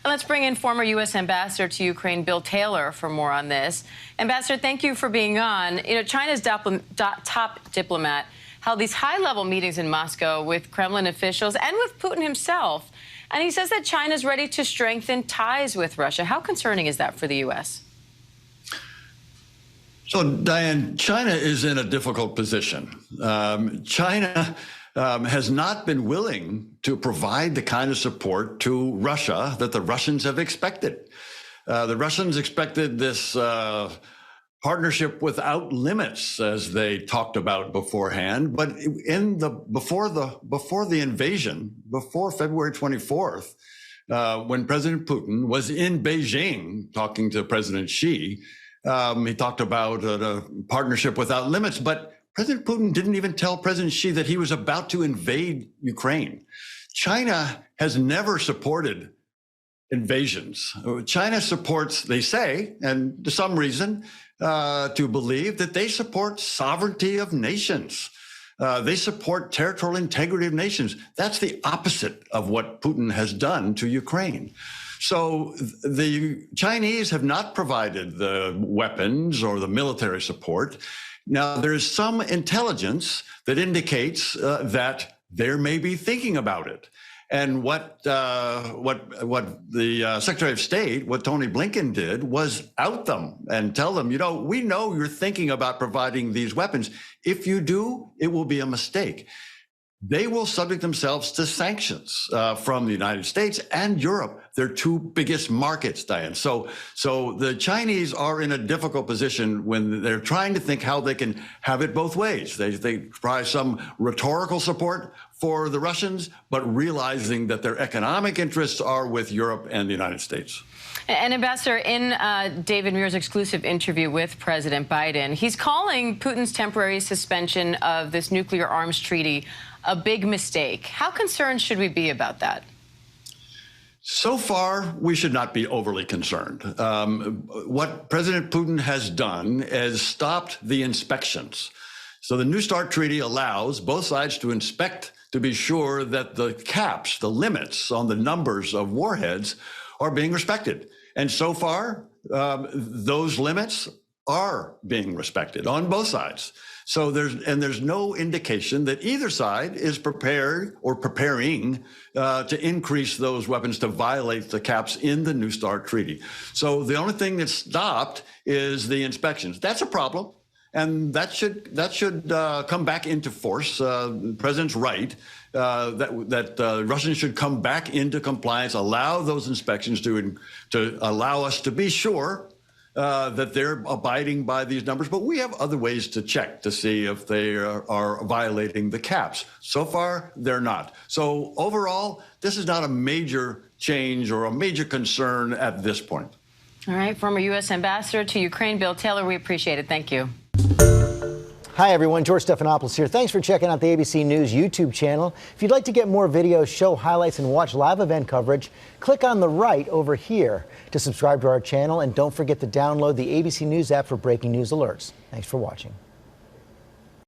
And let's bring in former U.S. Ambassador to Ukraine, Bill Taylor, for more on this. Ambassador, thank you for being on. China's top diplomat held these high-level meetings in Moscow with Kremlin officials and with Putin himself. And he says that China's ready to strengthen ties with Russia. How concerning is that for the U.S.? So, Diane, China is in a difficult position. China has not been willing to provide the kind of support to Russia that the Russians have expected. The Russians expected this partnership without limits, as they talked about beforehand. But before the invasion, before February 24th, when President Putin was in Beijing talking to President Xi, he talked about a partnership without limits. But President Putin didn't even tell President Xi that he was about to invade Ukraine. China has never supported invasions. China supports, they say, and to some reason, to believe that they support sovereignty of nations. They support territorial integrity of nations. That's the opposite of what Putin has done to Ukraine. So the Chinese have not provided the weapons or the military support. Now, there's some intelligence that indicates that they may be thinking about it. And what the Secretary of State, what Tony Blinken did, was out them and tell them, we know you're thinking about providing these weapons. If you do, it will be a mistake. They will subject themselves to sanctions from the United States and Europe, their two biggest markets, Diane. So the Chinese are in a difficult position when they're trying to think how they can have it both ways. They try some rhetorical support for the Russians, but realizing that their economic interests are with Europe and the United States. And Ambassador, in David Muir's exclusive interview with President Biden, he's calling Putin's temporary suspension of this nuclear arms treaty a big mistake. How concerned should we be about that? So far, we should not be overly concerned. What President Putin has done is stopped the inspections. So the New START treaty allows both sides to inspect to be sure that the caps, the limits on the numbers of warheads are being respected. And so far, those limits are being respected on both sides. So there's no indication that either side is prepared or preparing to increase those weapons to violate the caps in the New START treaty. So the only thing that's stopped is the inspections. That's a problem, and that should come back into force. The president's right that Russians should come back into compliance, allow those inspections to allow us to be sure that they're abiding by these numbers. But we have other ways to check to see if they are violating the caps. So far, they're not. So overall, this is not a major change or a major concern at this point. All right. Former U.S. Ambassador to Ukraine, Bill Taylor, we appreciate it. Thank you. Hi, everyone. George Stephanopoulos here. Thanks for checking out the ABC News YouTube channel. If you'd like to get more videos, show highlights, and watch live event coverage, click on the right over here to subscribe to our channel. And don't forget to download the ABC News app for breaking news alerts. Thanks for watching.